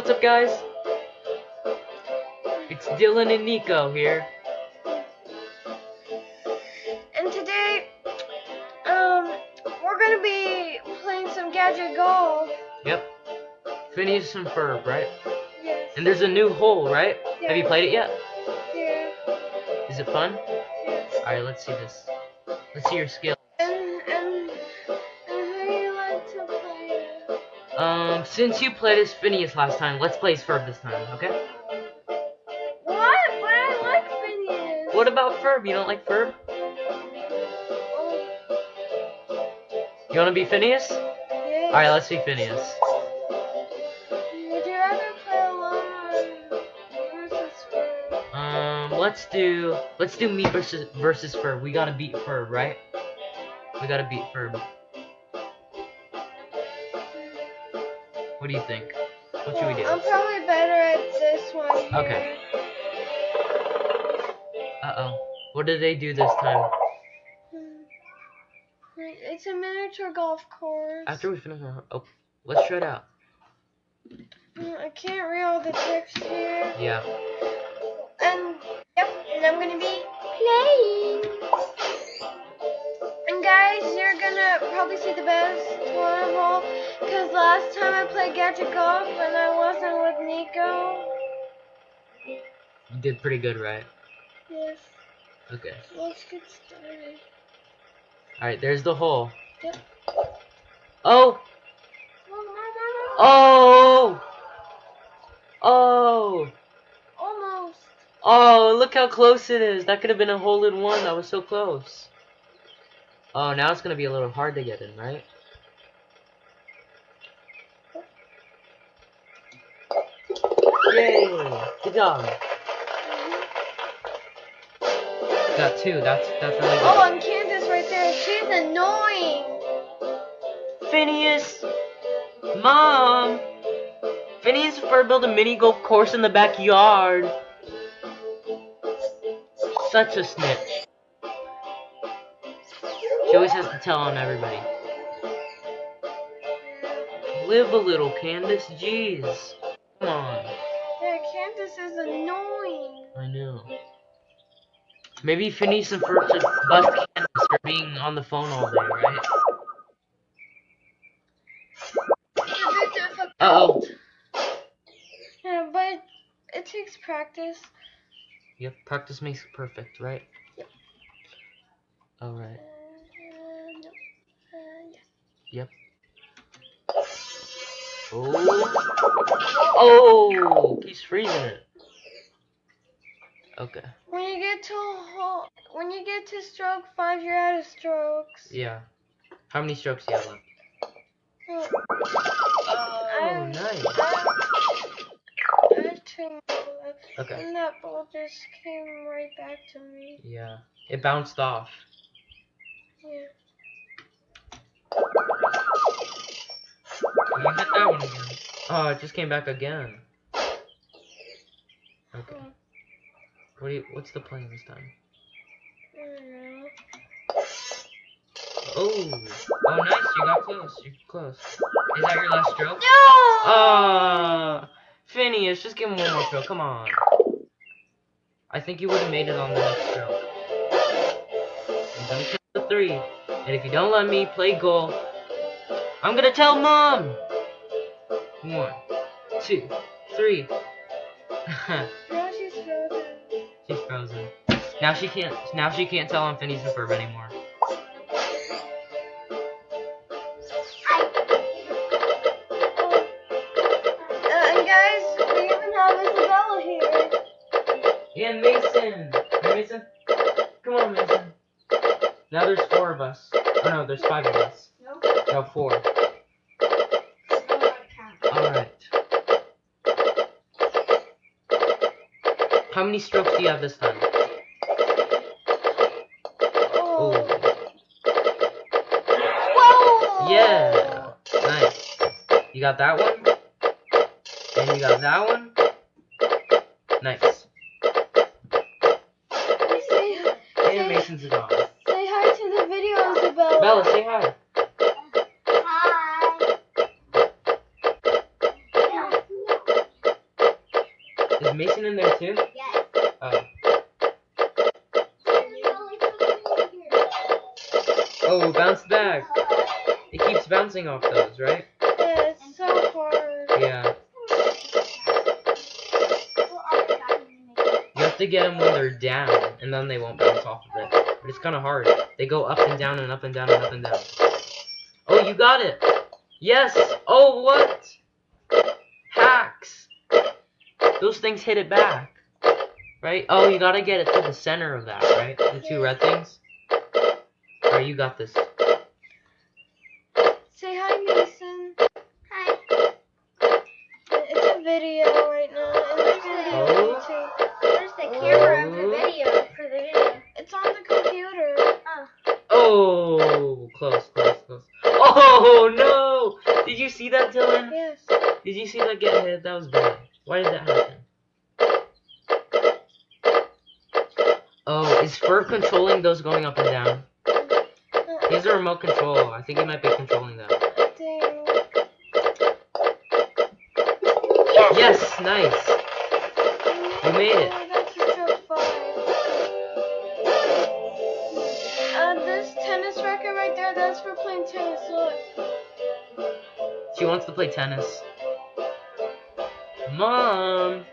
What's up, guys? It's Dylan and Nico here. And today, we're gonna be playing some Gadget golf. Yep. Phineas and Ferb, right? Yes. And there's a new hole, right? Yeah. Have you played it yet? Yeah. Is it fun? Yes. Alright, let's see this. Let's see your skill. And how do you like to play it? Since you played as Phineas last time, let's play as Ferb this time, okay? What? But I like Phineas. What about Ferb? You don't like Ferb? Oh, You wanna be Phineas? yes. Alright, let's be Phineas. Would you rather play alone or versus Ferb? Let's do me versus Ferb. We gotta beat Ferb, right? We gotta beat Ferb. What do you think? What should we do? I'm probably better at this one here. Okay. Uh-oh. What did they do this time? It's a miniature golf course. After we finish our... Oh, let's try it out. I can't read all the text here. Yeah. And I'm gonna be playing. And guys, you're gonna probably see the best one of all, because last time I played Gadget Golf and I wasn't with Nico. You did pretty good, right? Yes. Okay. Let's get started. Alright, there's the hole. Yep. Oh! Oh! Oh! Almost. Oh, look how close it is. That could have been a hole in one. That was so close. Oh, now it's gonna be a little hard to get in, right? Yay! Good job. Got two. That's really good. Oh, and Candace right there. She's annoying. Phineas! Mom! Phineas and Ferb built a mini golf course in the backyard. Such a snitch. She always has to tell on everybody. Live a little, Candace. Jeez. Come on. Yeah, Candace is annoying. I know. Maybe Phineas and Ferb should bust Candace for being on the phone all day, right? It's a bit difficult. Uh-oh. Yeah, but it takes practice. Yep, practice makes perfect, right? Yep. Alright. No. Yeah. Yep. Oh. Oh! He's freezing it. Okay. When you get to stroke 5, you're out of strokes. Yeah. How many strokes do you have left? Oh, Nice. I have 2 more left. Okay. And that ball just came right back to me. Yeah. It bounced off. Yeah. You hit that one again. Oh, it just came back again. Okay. What's the plan this time? I don't know. Oh! Oh, nice. You got close. You're close. Is that your last stroke? No! Phineas, just give him one more stroke. Come on. I think you would have made it on the next stroke. I'm gonna count to 3. And if you don't let me play goal, I'm gonna tell Mom! 1, 2, 3. Now she's frozen. She's frozen. Now she can't tell on Phineas and Ferb anymore. And guys, we even have Isabella here. And Mason! Hey, Mason? Come on, Mason. Now there's 4 of us. Oh no, there's 5 of us. No, 4. Alright. How many strokes do you have this time? Oh. Oh. Yeah! Nice. You got that one? And you got that one? Nice. And Mason's gone. Say hi to the video, Isabella. Bella, say hi. Hi. Is Mason in there too? Yes. Oh. Oh, bounce back. It keeps bouncing off those, right? Yeah, it's so hard. Yeah. You have to get them when they're down, and then they won't bounce off of it. But it's kind of hard. They go up and down and up and down and up and down. Oh, you got it! Yes! Oh, what? Hacks! Those things hit it back. Right? Oh, you gotta get it to the center of that, right? The two red things? Alright, you got this. Say hi, Mason. Hi. It's a video right now, and it's gonna be on Oh. YouTube. Where's the camera of the video for the video? It's on the computer. Oh, close, close, close. Oh, no! Did you see that, Dylan? Yes. Did you see that get hit? That was bad. Why did that happen? Oh, is Fur controlling those going up and down? He has a remote control. I think he might be controlling that. Dang. Yes, nice. You made it. I got to top 5. This tennis racket right there, that's for playing tennis. Look. She wants to play tennis. Mom!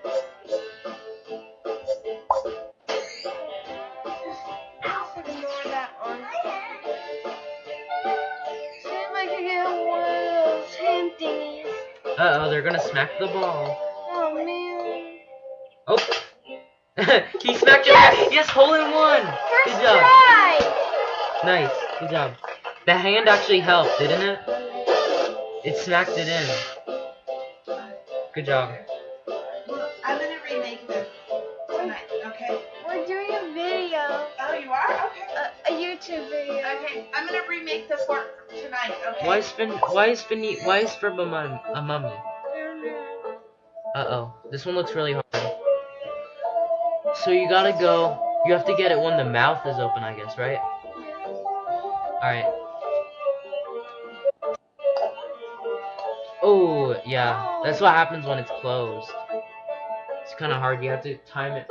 Just ignore that one. See if I can get one of those hand thingies. Uh-oh, they're gonna smack the ball. Oh man. Oh! He smacked it! Yes, hole in one! First Good job. try! Nice, good job. The hand actually helped, didn't it? It smacked it in. Good job. Well, I'm gonna remake this tonight, okay? We're doing a video. Oh, you are? Okay. A YouTube video. Okay, I'm gonna remake this for tonight, okay? Why is for a mummy? I don't know. Uh-oh, this one looks really hard. So you gotta go, you have to get it when the mouth is open, I guess, right? Alright. Oh, yeah, that's what happens when it's closed. It's kind of hard, you have to time it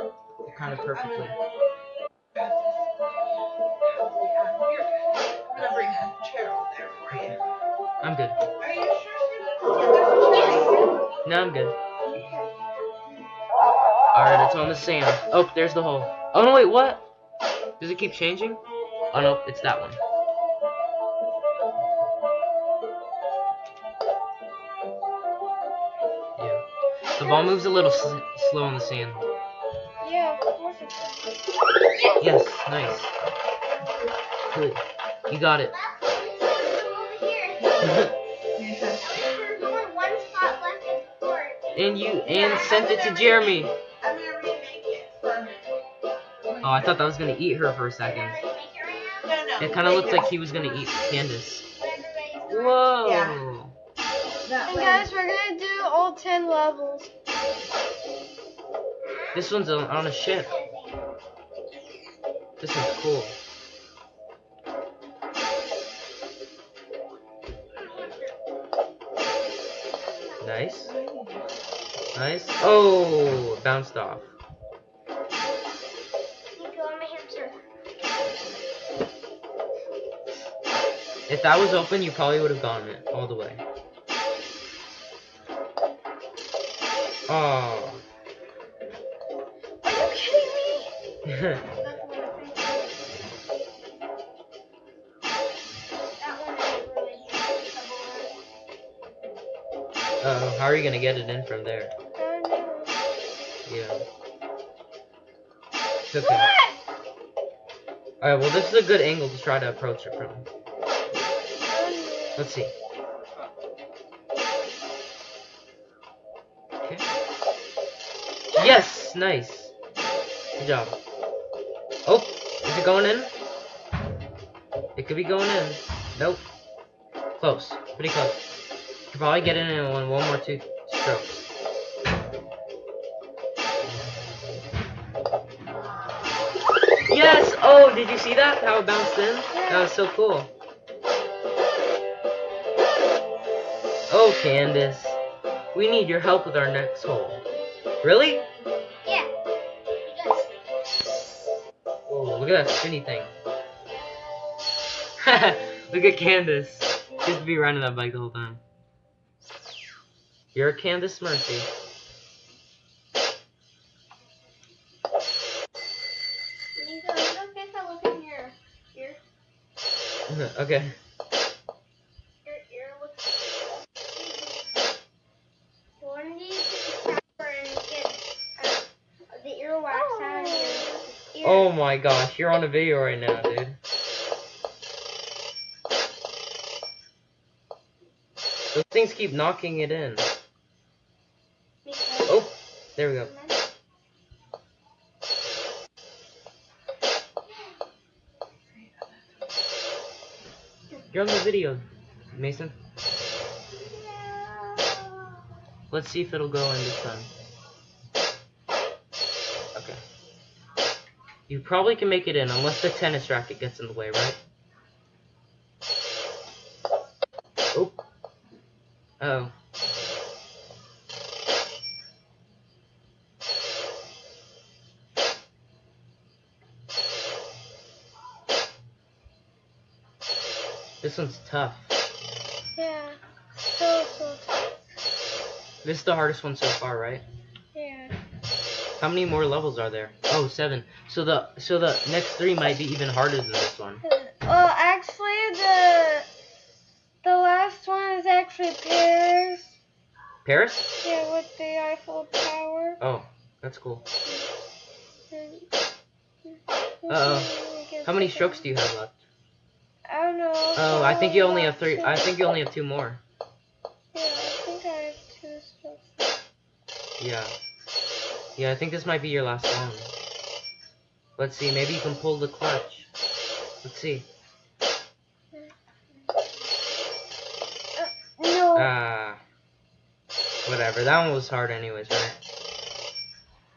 kind of perfectly. Yeah, you're good. I'm gonna bring a chair over there for you. I'm good. Are you sure? Yes. No, I'm good. Alright, it's on the sand. Oh, there's the hole. Oh, no, wait, what? Does it keep changing? Oh, no, it's that one. Yeah. The ball moves a little slow on the sand. Yeah, of course it does. Yes, nice. Cool. You got it. Over here. Yeah. There's only one spot left in the court. And sent it to Jeremy. I'm gonna remake it for. Oh, I thought that was gonna eat her for a second. Ready to make it right now? No. It kind of looked like he was gonna eat Candace. When everybody's done. Whoa. Yeah. That And way. guys, we're gonna do all 10 levels. This one's on a ship. This one's cool. Nice. Nice. Oh, it bounced off. Nico, I'm a hamster. If that was open, you probably would have gotten it all the way. Oh. Are you kidding me? That one I really had trouble with. How are you gonna get it in from there? I don't know. Yeah. It's okay. Alright, well, this is a good angle to try to approach it from. Let's see. Okay. Yes! Nice. Good job. Oh! Is it going in? It could be going in. Nope. Close. Pretty close. Could probably get it in one more two strokes. Yes! Oh, did you see that? How it bounced in? That was so cool. Oh, Candace. We need your help with our next hole. Really? Look at that spinny thing. Look at Candace. She used to be riding that bike the whole time. You're Candace Murphy. Nico, is it okay if I look in your ear? Okay. Your ear looks. One of these is a shower and get the earwax out of your ear. Oh my gosh, you're on a video right now, dude. Those things keep knocking it in. Because Oh, there we go. You're on the video, Mason. Let's see if it'll go in this time. Okay. You probably can make it in, unless the tennis racket gets in the way, right? Oh. Uh-oh. This one's tough. Yeah. So tough. This is the hardest one so far, right? Yeah. How many more levels are there? Oh, 7. So the next 3 might be even harder than this one. Well, actually, the last one is actually Paris. Paris? Yeah, with the Eiffel Tower. Oh, that's cool. And Uh-oh. How many strokes do you have left? I don't know. Oh, I think you only have 3. I think you only have 2 more. Yeah, I think I have 2 strokes. Yeah. Yeah, I think this might be your last one. Let's see, maybe you can pull the clutch. Let's see. No. Ah. Whatever, that one was hard anyways, right?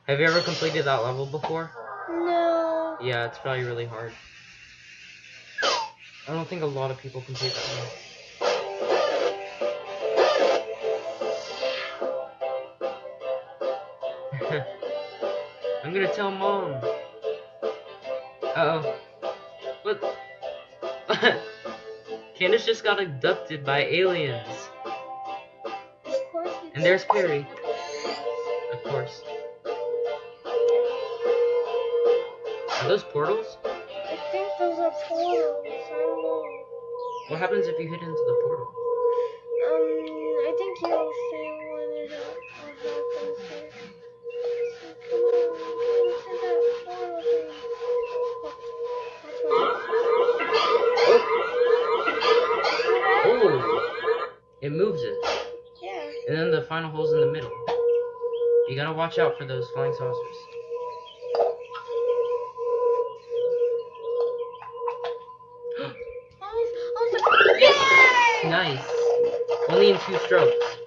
Have you ever completed that level before? No. Yeah, it's probably really hard. I don't think a lot of people complete that one. I'm gonna tell Mom. Uh-oh. What? Candace just got abducted by aliens. Of course it's And there's Perry. Of course. Are those portals? I think those are portals. I don't know. What happens if you hit into the portal? I think you'll see when it happens here. So come on, get into that portal thing. Oh! It moves it. Yeah. And then the final hole's in the middle. You gotta watch out for those flying saucers. Yes! Nice. Only in 2 strokes.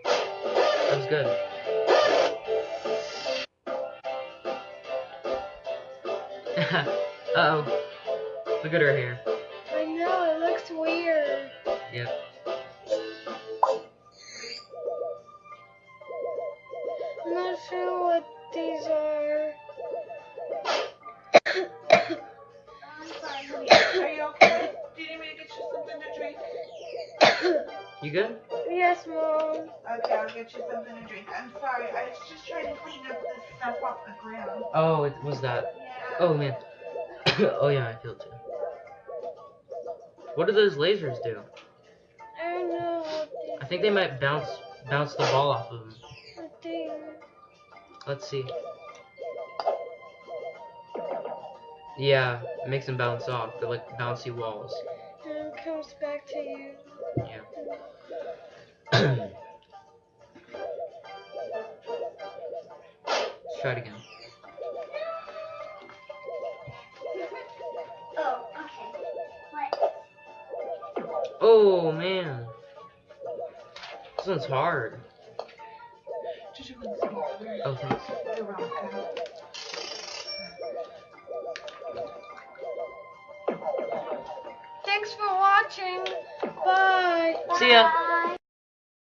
That was good. Uh-oh. Look at her hair. I know, it looks weird. Yep. I'm not sure what these are. I'm sorry, honey. Are you okay? Do you need me to get you something to drink? You good? Yes, Mom. Okay, I'll get you something to drink. I'm sorry. I was just trying to clean up this stuff off the ground. Oh, it was that. Yeah. Oh, man. Oh, yeah, I feel it too. What do those lasers do? I don't know what these I think they might bounce the ball off of them. things. Let's see. Yeah, it makes them bounce off. They're like bouncy walls. And it comes back to you. Yeah. Let's try it again. Oh, okay. What? Oh, man. This one's hard. Did you want some water? Oh, thanks. You're welcome. Thanks for watching. Bye. See ya. Bye.